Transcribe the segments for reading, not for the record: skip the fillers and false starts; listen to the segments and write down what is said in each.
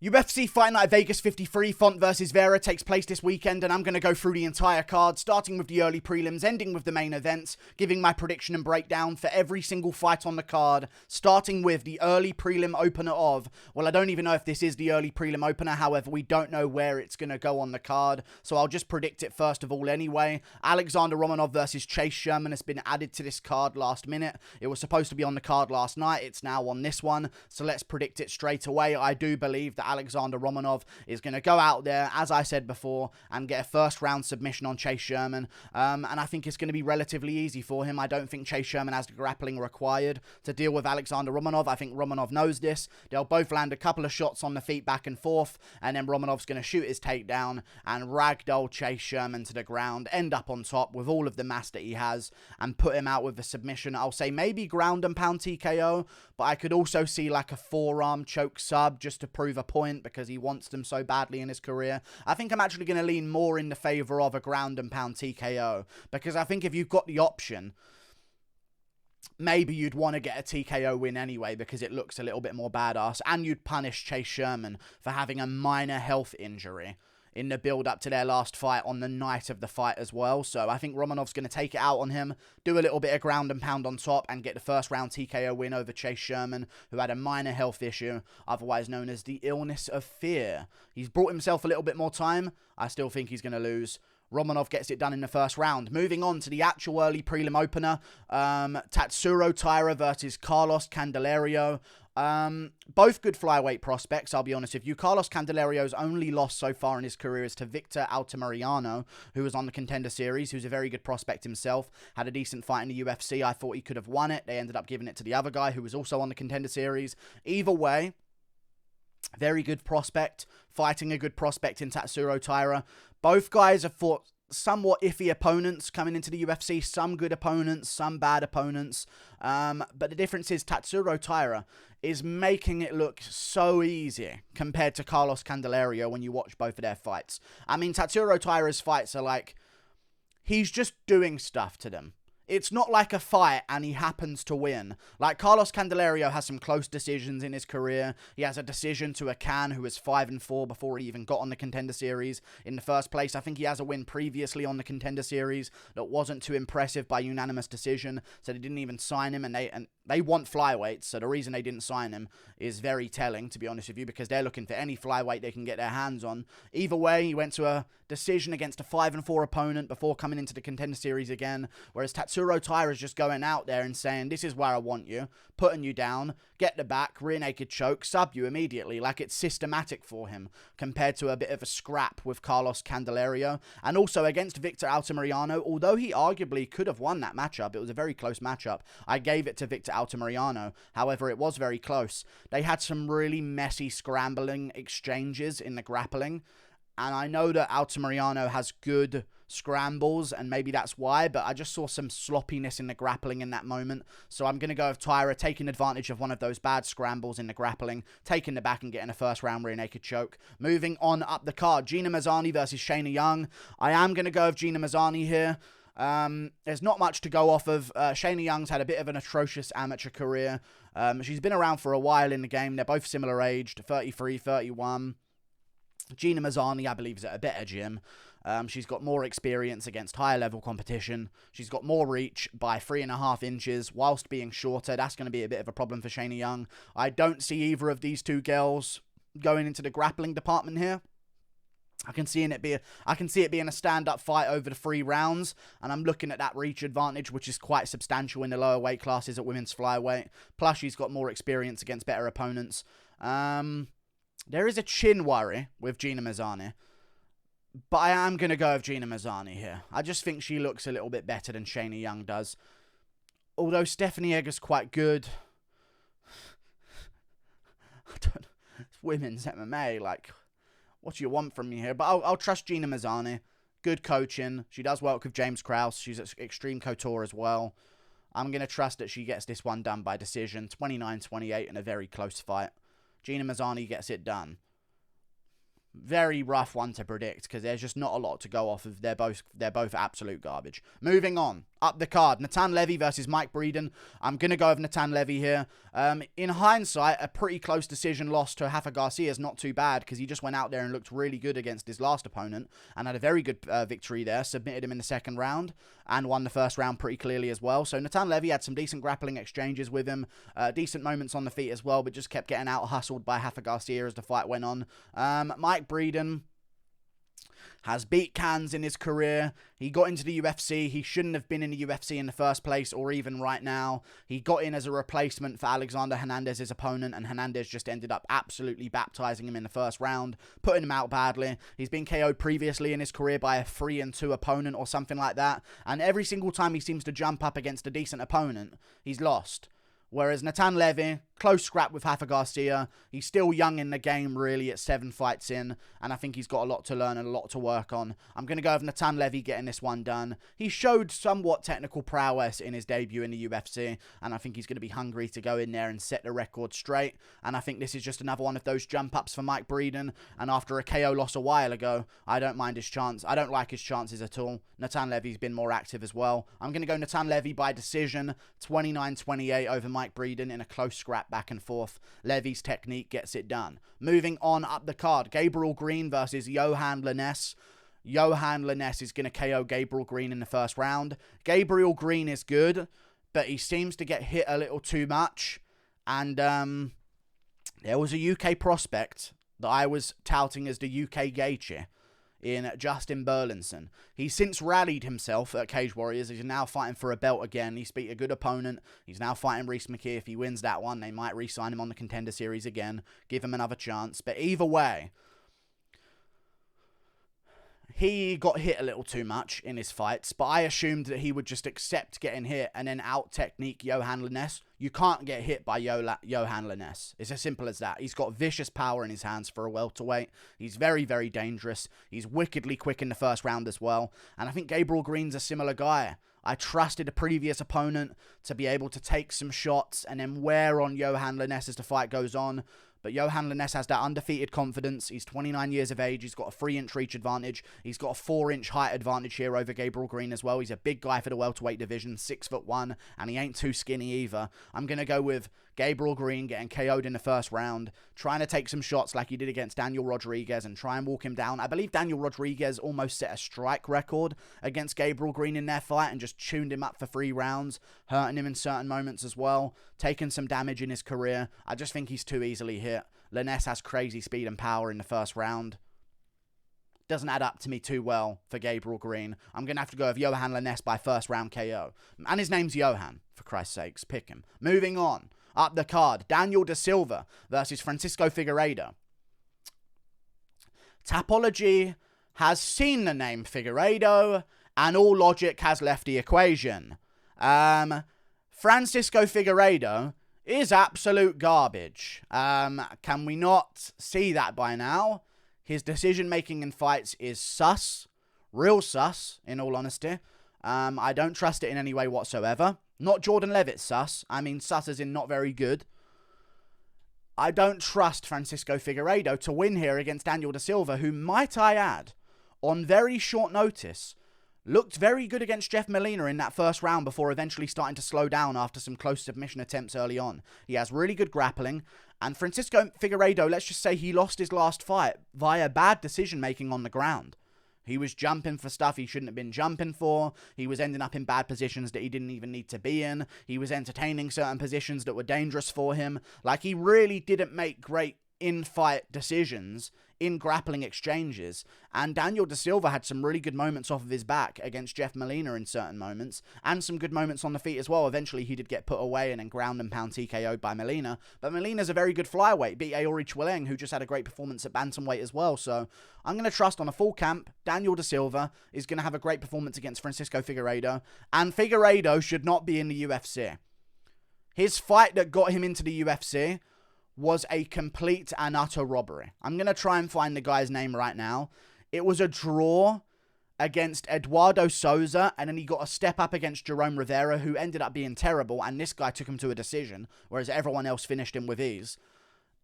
UFC Fight Night Vegas 53, Font versus Vera takes place this weekend, and I'm going to go through the entire card, starting with the early prelims, ending with the main events, giving my prediction and breakdown for every single fight on the card, starting with the early prelim opener of, well, I don't even know if this is the early prelim opener, however, we don't know where it's going to go on the card, so I'll just predict it first of all anyway. Alexander Romanov versus Chase Sherman has been added to this card last minute. It was supposed to be on the card last night, it's now on this one, so let's predict it straight away. I do believe that Alexander Romanov is going to go out there, as I said before, and get a first round submission on Chase Sherman, and I think it's going to be relatively easy for him. I don't think Chase Sherman has the grappling required to deal with Alexander Romanov. I think Romanov knows this. They'll both land a couple of shots on the feet back and forth, and then Romanov's going to shoot his takedown and ragdoll Chase Sherman to the ground, end up on top with all of the mass that he has, and put him out with the submission. I'll say maybe ground and pound TKO, but I could also see like a forearm choke sub just to prove a point, because he wants them so badly in his career. I think I'm actually going to lean more in the favour of a ground and pound TKO, because I think if you've got the option, maybe you'd want to get a TKO win anyway, because it looks a little bit more badass, and you'd punish Chase Sherman for having a minor health injury in the build-up to their last fight on the night of the fight as well. So I think Romanov's going to take it out on him, do a little bit of ground and pound on top, and get the first round TKO win over Chase Sherman, who had a minor health issue, otherwise known as the illness of fear. He's brought himself a little bit more time. I still think he's going to lose. Romanov gets it done in the first round. Moving on to the actual early prelim opener, Tatsuro Taira versus Carlos Candelario. Both good flyweight prospects, I'll be honest with you. Carlos Candelario's only loss so far in his career is to Victor Altamirano, who was on the Contender Series, who's a very good prospect himself. Had a decent fight in the UFC. I thought he could have won it. They ended up giving it to the other guy, who was also on the Contender Series. Either way, very good prospect, fighting a good prospect in Tatsuro Taira. Both guys have fought somewhat iffy opponents coming into the UFC. Some good opponents, some bad opponents. But the difference is Tatsuro Taira is making it look so easy compared to Carlos Candelario when you watch both of their fights. I mean, Tatsuro Taira's fights are like, he's just doing stuff to them. It's not like a fight and he happens to win. Like, Carlos Candelario has some close decisions in his career. He has a decision to a Can who was 5-4 before he even got on the Contender Series in the first place. I think he has a win previously on the Contender Series that wasn't too impressive by unanimous decision, so they didn't even sign him, and they want flyweights, so the reason they didn't sign him is very telling, to be honest with you, because they're looking for any flyweight they can get their hands on. Either way, he went to a decision against a 5-4 opponent before coming into the Contender Series again, whereas Tatsuro Taira is just going out there and saying, this is where I want you, putting you down, get the back, rear naked choke, sub you immediately. Like, it's systematic for him, compared to a bit of a scrap with Carlos Candelario. And also against Victor Altamirano, although he arguably could have won that matchup, it was a very close matchup, I gave it to Victor Altamirano. However, it was very close. They had some really messy scrambling exchanges in the grappling, and I know that Altamirano has good scrambles, and maybe that's why, but I just saw some sloppiness in the grappling in that moment. So I'm going to go with Taira taking advantage of one of those bad scrambles in the grappling, taking the back and getting a first round rear naked choke. Moving on up the card, Gina Mazany versus Shanna Young. I am going to go with Gina Mazany here. There's not much to go off of. Shanna Young's had a bit of an atrocious amateur career. She's been around for a while in the game. They're both similar aged, 33, 31. Gina Mazany, I believe, is at a better gym. She's got more experience against higher level competition. She's got more reach by 3.5 inches whilst being shorter. That's going to be a bit of a problem for Shanna Young. I don't see either of these two girls going into the grappling department here. I can see it being a stand-up fight over the 3 rounds, and I'm looking at that reach advantage, which is quite substantial in the lower weight classes at women's flyweight. Plus, she's got more experience against better opponents. There is a chin worry with Gina Mazany, but I am going to go with Gina Mazany here. I just think she looks a little bit better than Shanna Young does. Although Stephanie Egger's quite good. It's women's MMA, like, what do you want from me here? But I'll trust Gina Mazany. Good coaching. She does work with James Krause. She's at Extreme Couture as well. I'm going to trust that she gets this one done by decision. 29-28 in a very close fight. Gina Mazany gets it done. Very rough one to predict, because there's just not a lot to go off of. They're both absolute garbage. Moving on. Up the card, Natan Levy versus Mike Breeden. I'm going to go with Natan Levy here. In hindsight, a pretty close decision loss to Rafa Garcia is not too bad because he just went out there and looked really good against his last opponent and had a very good victory there. Submitted him in the second round and won the first round pretty clearly as well. So Natan Levy had some decent grappling exchanges with him. Decent moments on the feet as well, but just kept getting out-hustled by Rafa Garcia as the fight went on. Mike Breeden has beat cans in his career. He got into the UFC. He shouldn't have been in the UFC in the first place or even right now. He got in as a replacement for Alexander Hernandez's opponent, and Hernandez just ended up absolutely baptizing him in the first round, putting him out badly. He's been KO'd previously in his career by a 3-2 opponent or something like that, and every single time he seems to jump up against a decent opponent, he's lost. Whereas Natan Levy, close scrap with Rafa Garcia. He's still young in the game, really, at 7 fights in. And I think he's got a lot to learn and a lot to work on. I'm going to go with Natan Levy getting this one done. He showed somewhat technical prowess in his debut in the UFC. And I think he's going to be hungry to go in there and set the record straight. And I think this is just another one of those jump-ups for Mike Breeden. And after a KO loss a while ago, I don't mind his chance. I don't like his chances at all. Natan Levy's been more active as well. I'm going to go Natan Levy by decision, 29-28 over Mike Breeden in a close scrap back and forth. Levy's technique gets it done. Moving on up the card, Gabriel Green versus Yohan Lainesse. Yohan Lainesse is going to KO Gabriel Green in the first round. Gabriel Green is good, but he seems to get hit a little too much. And there was a UK prospect that I was touting as the UK Gaethje in Justin Burlinson. He's since rallied himself at Cage Warriors. He's now fighting for a belt again. He's beat a good opponent. He's now fighting Reese McKee. If he wins that one, they might re-sign him on the Contender Series again, give him another chance. But either way, he got hit a little too much in his fights, but I assumed that he would just accept getting hit and then out-technique Yohan Lainesse. You can't get hit by Yohan Lainesse. It's as simple as that. He's got vicious power in his hands for a welterweight. He's very, very dangerous. He's wickedly quick in the first round as well. And I think Gabriel Green's a similar guy. I trusted a previous opponent to be able to take some shots and then wear on Yohan Lainesse as the fight goes on. But Yohan Lainesse has that undefeated confidence. He's 29 years of age. He's got a 3-inch reach advantage. He's got a 4-inch height advantage here over Gabriel Green as well. He's a big guy for the welterweight division, 6'1", and he ain't too skinny either. I'm going to go with Gabriel Green getting KO'd in the first round, trying to take some shots like he did against Daniel Rodriguez and try and walk him down. I believe Daniel Rodriguez almost set a strike record against Gabriel Green in their fight and just tuned him up for 3 rounds, hurting him in certain moments as well, taking some damage in his career. I just think he's too easily hit. Lainesse has crazy speed and power in the first round. Doesn't add up to me too well for Gabriel Green. I'm going to have to go with Yohan Lainesse by first round KO. And his name's Yohan, for Christ's sakes. Pick him. Moving on. Up the card, Daniel Da Silva versus Francisco Figueiredo. Tapology has seen the name Figueiredo, and all logic has left the equation. Francisco Figueiredo is absolute garbage. Can we not see that by now? His decision-making in fights is sus. Real sus, in all honesty. I don't trust it in any way whatsoever. Not Jordan Levitt's sus. I mean sus as in not very good. I don't trust Francisco Figueiredo to win here against Daniel Da Silva, who, might I add, on very short notice, looked very good against Jeff Molina in that first round before eventually starting to slow down after some close submission attempts early on. He has really good grappling, and Francisco Figueiredo, let's just say he lost his last fight via bad decision-making on the ground. He was jumping for stuff he shouldn't have been jumping for. He was ending up in bad positions that he didn't even need to be in. He was entertaining certain positions that were dangerous for him. Like, he really didn't make great in-fight decisions in grappling exchanges, and Daniel Da Silva had some really good moments off of his back against Jeff Molina in certain moments, and some good moments on the feet as well. Eventually he did get put away and then ground and pound TKO'd by Molina, but Molina's a very good flyweight, beat Aori Chwileng, who just had a great performance at bantamweight as well. So I'm going to trust on a full camp, Daniel Da Silva is going to have a great performance against Francisco Figueiredo, and Figueiredo should not be in the UFC. His fight that got him into the UFC was a complete and utter robbery. I'm going to try and find the guy's name right now. It was a draw against Eduardo Souza, and then he got a step up against Jerome Rivera, who ended up being terrible, and this guy took him to a decision, whereas everyone else finished him with ease.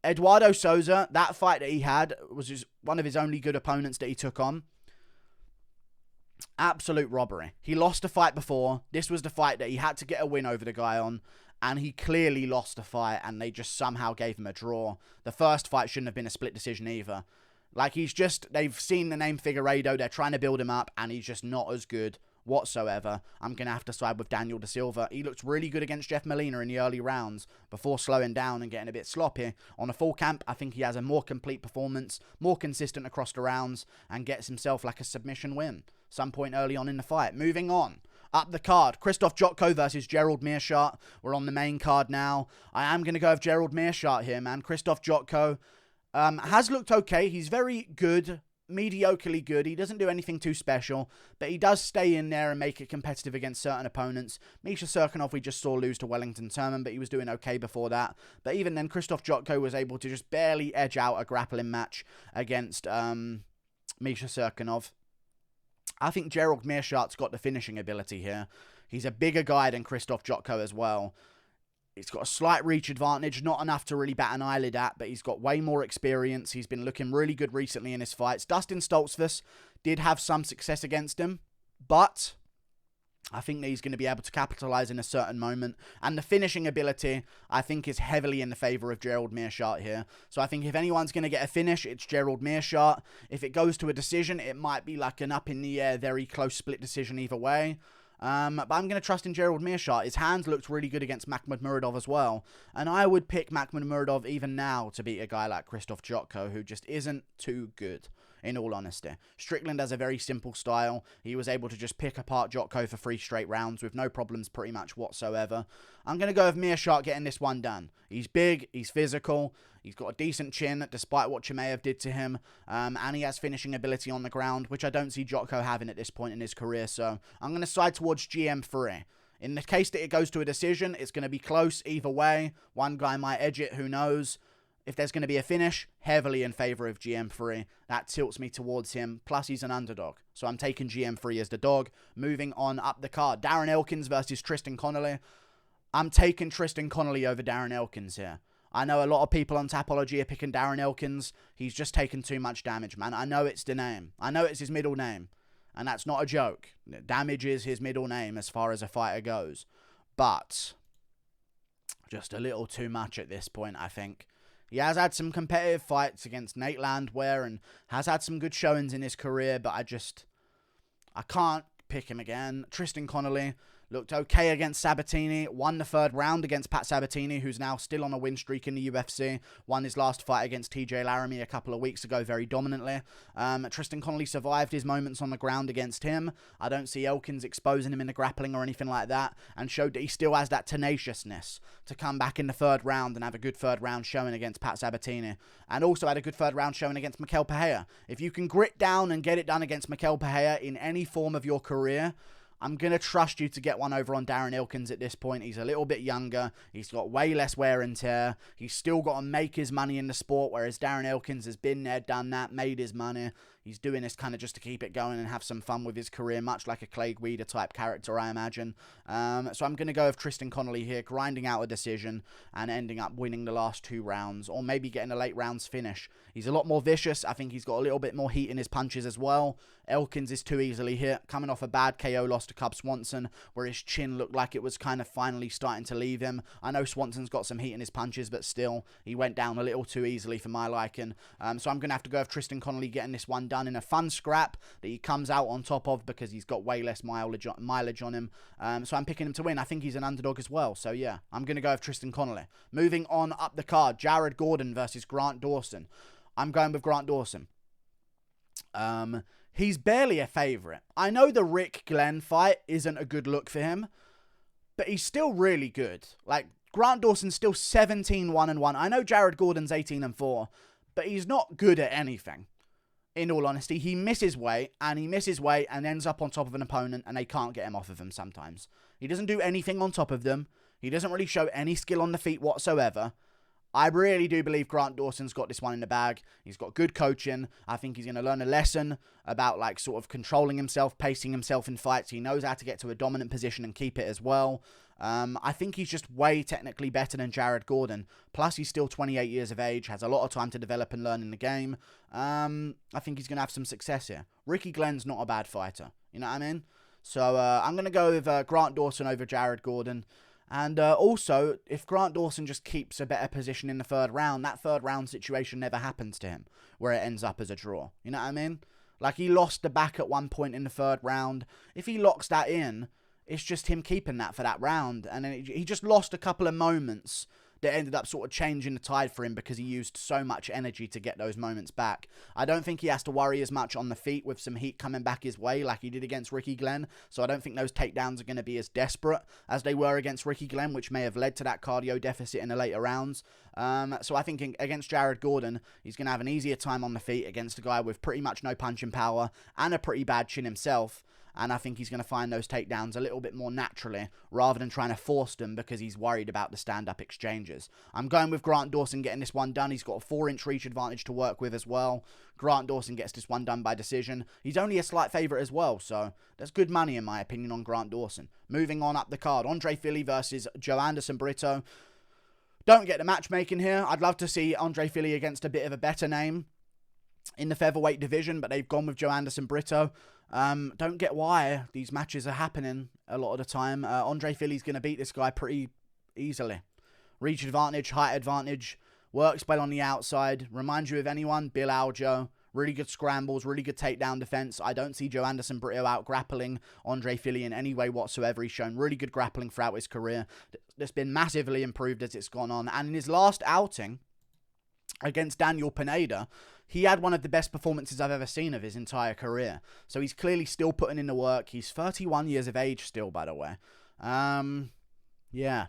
Eduardo Souza, that fight that he had was just one of his only good opponents that he took on. Absolute robbery. He lost a fight before. This was the fight that he had to get a win over the guy on. And he clearly lost the fight, and they just somehow gave him a draw. The first fight shouldn't have been a split decision either. Like, they've seen the name Figueiredo, they're trying to build him up, and he's just not as good whatsoever. I'm going to have to side with Daniel da Silva. He looked really good against Jeff Molina in the early rounds before slowing down and getting a bit sloppy. On a full camp, I think he has a more complete performance, more consistent across the rounds, and gets himself like a submission win some point early on in the fight. Moving on. Up the card, Krzysztof Jotko versus Gerald Meerschaert. We're on the main card now. I am going to go with Gerald Meerschaert here, man. Krzysztof Jotko has looked okay. He's very good, mediocrely good. He doesn't do anything too special, but he does stay in there and make it competitive against certain opponents. Misha Serkinov, we just saw lose to Wellington Turman, but he was doing okay before that. But even then, Krzysztof Jotko was able to just barely edge out a grappling match against Misha Serkinov. I think Gerald Meerschaert's got the finishing ability here. He's a bigger guy than Krzysztof Jotko as well. He's got a slight reach advantage, not enough to really bat an eyelid at, but he's got way more experience. He's been looking really good recently in his fights. Dustin Stoltzfus did have some success against him, but I think that he's going to be able to capitalize in a certain moment. And the finishing ability, I think, is heavily in the favor of Gerald Meerschaert here. So I think if anyone's going to get a finish, it's Gerald Meerschaert. If it goes to a decision, it might be like an up-in-the-air, very close split decision either way. But I'm going to trust in Gerald Meerschaert. His hands looked really good against Makhmudmuradov as well. And I would pick Makhmudmuradov even now to beat a guy like Krzysztof Jotko, who just isn't too good, in all honesty. Strickland has a very simple style. He was able to just pick apart Jotko for 3 straight rounds with no problems pretty much whatsoever. I'm going to go with Meerschaert getting this one done. He's big, he's physical, he's got a decent chin despite what Chimaev did to him, and he has finishing ability on the ground, which I don't see Jotko having at this point in his career, so I'm going to side towards GM3. In the case that it goes to a decision, it's going to be close either way. One guy might edge it, who knows. If there's going to be a finish, heavily in favour of GM3. That tilts me towards him. Plus, he's an underdog. So I'm taking GM3 as the dog. Moving on up the card. Darren Elkins versus Tristan Connelly. I'm taking Tristan Connelly over Darren Elkins here. I know a lot of people on Tapology are picking Darren Elkins. He's just taken too much damage, man. I know it's the name. I know it's his middle name. And that's not a joke. Damage is his middle name as far as a fighter goes. But just a little too much at this point, I think. He has had some competitive fights against Nate Landwehr and has had some good showings in his career, but I can't pick him again. Tristan Connelly looked okay against Sabatini, won the 3rd round against Pat Sabatini, who's now still on a win streak in the UFC, won his last fight against TJ Laramie a couple of weeks ago very dominantly. Tristan Connelly survived his moments on the ground against him. I don't see Elkins exposing him in the grappling or anything like that, and showed that he still has that tenaciousness to come back in the 3rd round and have a good 3rd round showing against Pat Sabatini, and also had a good 3rd round showing against Mikel Pereira. If you can grit down and get it done against Mikel Pereira in any form of your career, I'm going to trust you to get one over on Darren Elkins at this point. He's a little bit younger. He's got way less wear and tear. He's still got to make his money in the sport, whereas Darren Elkins has been there, done that, made his money. He's doing this kind of just to keep it going and have some fun with his career, much like a Clay Guida type character, I imagine. So I'm going to go with Tristan Connelly here, grinding out a decision and ending up winning the last 2 rounds, or maybe getting a late rounds finish. He's a lot more vicious. I think he's got a little bit more heat in his punches as well. Elkins is too easily hit, coming off a bad KO loss to Cub Swanson, where his chin looked like it was kind of finally starting to leave him. I know Swanson's got some heat in his punches, but still, he went down a little too easily for my liking. So I'm going to have to go with Tristan Connelly getting this one done in a fun scrap that he comes out on top of because he's got way less mileage on him. So I'm picking him to win. I think he's an underdog as well. So yeah, I'm going to go with Tristan Connelly. Moving on up the card, Jared Gordon versus Grant Dawson. I'm going with Grant Dawson. He's barely a favourite. I know the Rick Glenn fight isn't a good look for him, but he's still really good. Like, Grant Dawson's still 17-1-1. I know Jared Gordon's 18-4, but he's not good at anything. In all honesty, he misses weight and ends up on top of an opponent and they can't get him off of him sometimes. He doesn't do anything on top of them. He doesn't really show any skill on the feet whatsoever. I really do believe Grant Dawson's got this one in the bag. He's got good coaching. I think he's going to learn a lesson about, like, sort of controlling himself, pacing himself in fights. He knows how to get to a dominant position and keep it as well. I think he's just way technically better than Jared Gordon. Plus, he's still 28 years of age, has a lot of time to develop and learn in the game. I think he's going to have some success here. Ricky Glenn's not a bad fighter. You know what I mean? So, I'm going to go with Grant Dawson over Jared Gordon. And also, if Grant Dawson just keeps a better position in the third round, that third round situation never happens to him, where it ends up as a draw. You know what I mean? Like, he lost the back at one point in the third round. If he locks that in, it's just him keeping that for that round. And then he just lost a couple of moments that ended up sort of changing the tide for him because he used so much energy to get those moments back. I don't think he has to worry as much on the feet with some heat coming back his way like he did against Ricky Glenn. So I don't think those takedowns are going to be as desperate as they were against Ricky Glenn, which may have led to that cardio deficit in the later rounds. So I think against Jared Gordon, he's going to have an easier time on the feet against a guy with pretty much no punching power and a pretty bad chin himself. And I think he's going to find those takedowns a little bit more naturally rather than trying to force them because he's worried about the stand-up exchanges. I'm going with Grant Dawson getting this one done. He's got a 4-inch reach advantage to work with as well. Grant Dawson gets this one done by decision. He's only a slight favourite as well, so that's good money in my opinion on Grant Dawson. Moving on up the card, Andrei Fili versus Joanderson Brito. Don't get the matchmaking here. I'd love to see Andrei Fili against a bit of a better name in the featherweight division, but they've gone with Joanderson Brito. Don't get why these matches are happening a lot of the time. Andrei Fili's going to beat this guy pretty easily. Reach advantage, height advantage, works well on the outside. Reminds you of anyone? Bill Aljo. Really good scrambles, really good takedown defense. I don't see Joanderson Brito out grappling Andrei Fili in any way whatsoever. He's shown really good grappling throughout his career. That's been massively improved as it's gone on. And in his last outing against Daniel Pineda, he had one of the best performances I've ever seen of his entire career. So he's clearly still putting in the work. He's 31 years of age still, by the way. Yeah.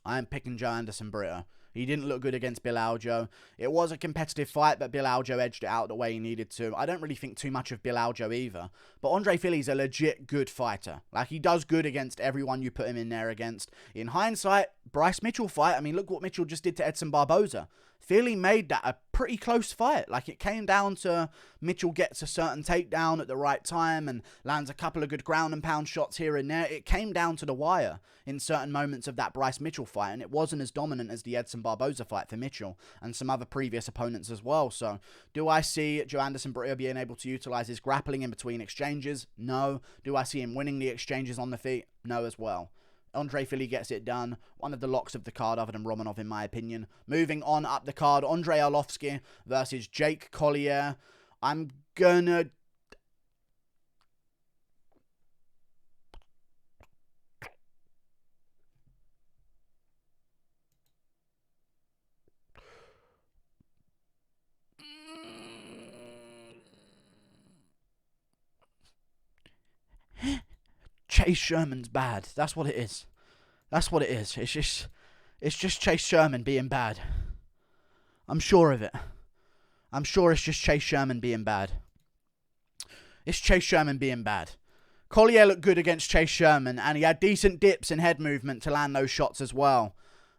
I'm picking Joanderson Brito. He didn't look good against Bill Aljo. It was a competitive fight, but Bill Aljo edged it out the way he needed to. I don't really think too much of Bill Aljo either. But Andrei Fili's a legit good fighter. Like, he does good against everyone you put him in there against. In hindsight, Bryce Mitchell fight, I mean, look what Mitchell just did to Edson Barboza. Fili made that a pretty close fight. Like, it came down to Mitchell gets a certain takedown at the right time and lands a couple of good ground and pound shots here and there. It came down to the wire in certain moments of that Bryce Mitchell fight, and it wasn't as dominant as the Edson Barboza fight for Mitchell and some other previous opponents as well. So, do I see Joanderson Brito being able to utilize his grappling in between exchanges? No. Do I see him winning the exchanges on the feet? No as well. Andrei Fili gets it done. One of the locks of the card other than Romanov, in my opinion. Moving on up the card, Andrei Arlovski versus Jake Collier. I'm gonna... Chase Sherman's bad. That's what it is. That's what it is. It's just Chase Sherman being bad. I'm sure of it. I'm sure it's just Chase Sherman being bad. It's Chase Sherman being bad. Collier looked good against Chase Sherman, and he had decent dips and head movement to land those shots as well.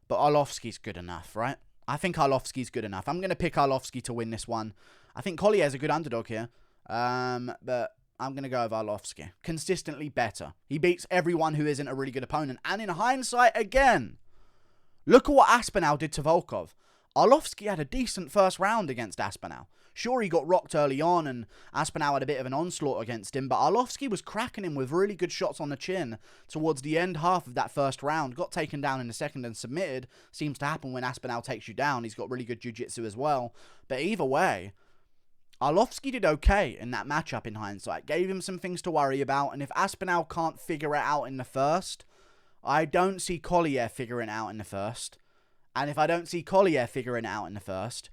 But Arlovski's good enough, right? I think Arlovski's good enough. I'm going to pick Arlovski to win this one. I think Collier's a good underdog here. But I'm going to go with Arlovski. Consistently better. He beats everyone who isn't a really good opponent. And in hindsight, again, look at what Aspinall did to Volkov. Arlovski had a decent first round against Aspinall. Sure, he got rocked early on and Aspinall had a bit of an onslaught against him, but Arlovski was cracking him with really good shots on the chin towards the end half of that first round. Got taken down in the second and submitted. Seems to happen when Aspinall takes you down. He's got really good jiu-jitsu as well. But either way, Arlovski did okay in that matchup in hindsight. Gave him some things to worry about. And if Aspinall can't figure it out in the first, I don't see Collier figuring it out in the first. And if I don't see Collier figuring it out in the first,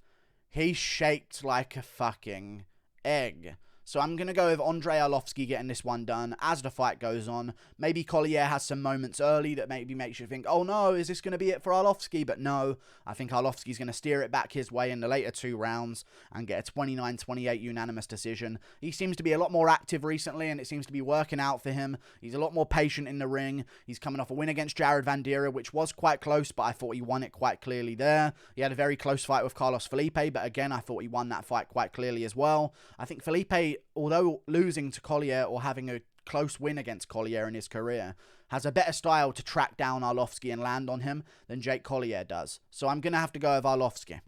he's shaped like a fucking egg. So I'm going to go with Andrei Arlovski getting this one done as the fight goes on. Maybe Collier has some moments early that maybe makes you think, oh no, is this going to be it for Arlovski? But no, I think Arlovski's going to steer it back his way in the later two rounds and get a 29-28 unanimous decision. He seems to be a lot more active recently and it seems to be working out for him. He's a lot more patient in the ring. He's coming off a win against Jared Vandera, which was quite close, but I thought he won it quite clearly there. He had a very close fight with Carlos Felipe, but again, I thought he won that fight quite clearly as well. I think Felipe Fili, although losing to Collier or having a close win against Collier in his career, has a better style to track down Arlovski and land on him than Jake Collier does. So I'm going to have to go with Arlovski,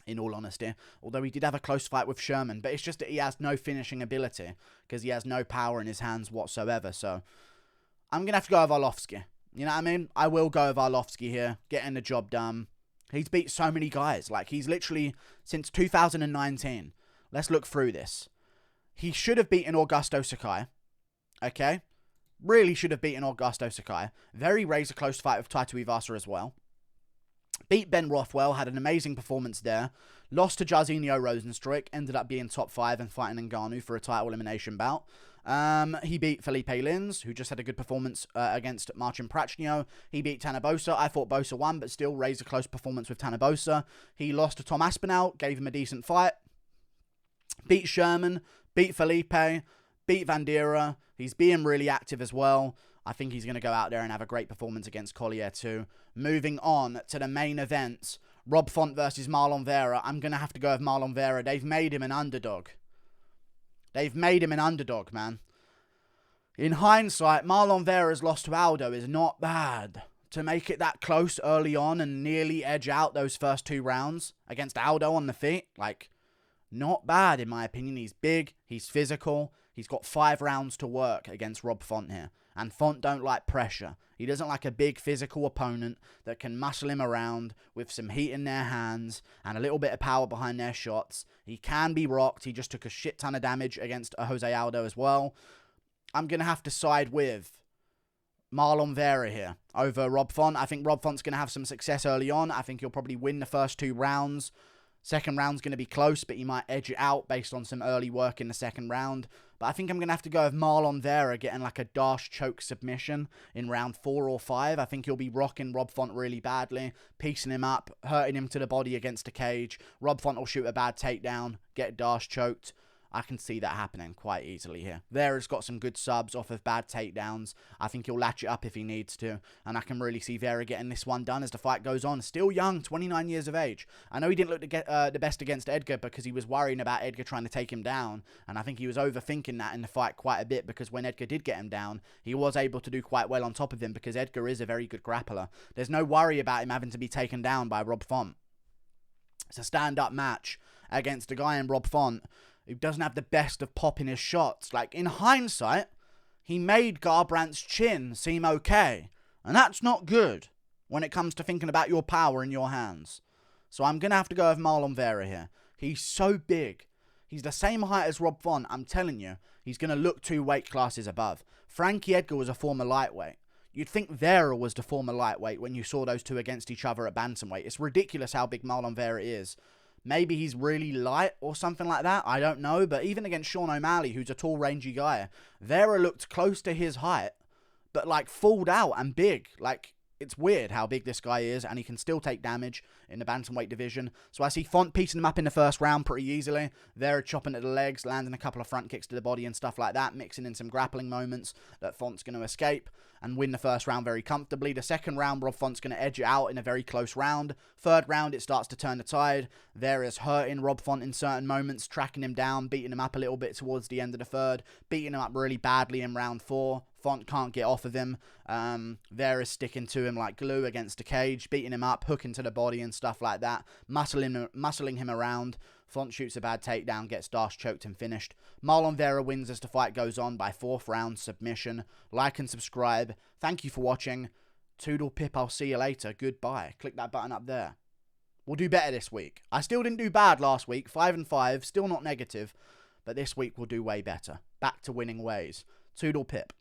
in all honesty. Although he did have a close fight with Sherman, but it's just that he has no finishing ability because he has no power in his hands whatsoever. So I'm going to have to go with Arlovski. You know what I mean? I will go with Arlovski here, getting the job done. He's beat so many guys. Like, he's literally, since 2019, let's look through this. He should have beaten Augusto Sakai. Okay? Really should have beaten Augusto Sakai. Very razor-close fight with Taito Ivasa as well. Beat Ben Rothwell, had an amazing performance there. Lost to Jairzinho Rosenstruik, ended up being top 5 and fighting Ngannou for a title elimination bout. He beat Felipe Lins, who just had a good performance against Marcin Prachnio. He beat Tanner Boser. I thought Boser won, but still raised a close performance with Tanner Boser. He lost to Tom Aspinall, gave him a decent fight. Beat Sherman, beat Felipe, beat Vandera. He's being really active as well. I think he's going to go out there and have a great performance against Collier too. Moving on to the main events. Rob Font versus Marlon Vera. I'm going to have to go with Marlon Vera. They've made him an underdog. They've made him an underdog, man. In hindsight, Marlon Vera's loss to Aldo is not bad. To make it that close early on and nearly edge out those first 2 rounds against Aldo on the feet, like, not bad in my opinion. He's big, he's physical, he's got 5 rounds to work against Rob Font here. And Font don't like pressure. He doesn't like a big physical opponent that can muscle him around with some heat in their hands and a little bit of power behind their shots. He can be rocked. He just took a shit ton of damage against Jose Aldo as well. I'm going to have to side with Marlon Vera here over Rob Font. I think Rob Font's going to have some success early on. I think he'll probably win the first 2 rounds. Second round's going to be close, but he might edge it out based on some early work in the second round. But I think I'm going to have to go with Marlon Vera getting like a dash choke submission in round 4 or 5. I think he'll be rocking Rob Font really badly, piecing him up, hurting him to the body against a cage. Rob Font will shoot a bad takedown, get dash choked. I can see that happening quite easily here. Vera's got some good subs off of bad takedowns. I think he'll latch it up if he needs to. And I can really see Vera getting this one done as the fight goes on. Still young, 29 years of age. I know he didn't look to get the best against Edgar because he was worrying about Edgar trying to take him down. And I think he was overthinking that in the fight quite a bit because when Edgar did get him down, he was able to do quite well on top of him because Edgar is a very good grappler. There's no worry about him having to be taken down by Rob Font. It's a stand-up match against a guy in Rob Font who doesn't have the best of popping his shots. Like, in hindsight, he made Garbrandt's chin seem okay. And that's not good when it comes to thinking about your power in your hands. So I'm going to have to go with Marlon Vera here. He's so big. He's the same height as Rob Font. I'm telling you, he's going to look 2 weight classes above. Frankie Edgar was a former lightweight. You'd think Vera was the former lightweight when you saw those 2 against each other at bantamweight. It's ridiculous how big Marlon Vera is. Maybe he's really light or something like that. I don't know. But even against Sean O'Malley, who's a tall, rangy guy, Vera looked close to his height, but like fulled out and big. Like, it's weird how big this guy is, and he can still take damage in the bantamweight division. So I see Font piecing him up in the first round pretty easily. Vera chopping at the legs, landing a couple of front kicks to the body and stuff like that, mixing in some grappling moments that Font's going to escape and win the first round very comfortably. The second round, Rob Font's going to edge it out in a very close round. Third round, it starts to turn the tide. Vera's hurting Rob Font in certain moments, tracking him down, beating him up a little bit towards the end of the third, beating him up really badly in round 4. Font can't get off of him. Vera's sticking to him like glue against a cage, beating him up, hooking to the body and stuff like that, muscling him around. Font shoots a bad takedown, gets dash choked and finished. Marlon Vera wins as the fight goes on by 4th round submission. Like and subscribe. Thank you for watching. Toodle pip, I'll see you later. Goodbye. Click that button up there. We'll do better this week. I still didn't do bad last week. 5-5, still not negative. But this week we'll do way better. Back to winning ways. Toodle pip.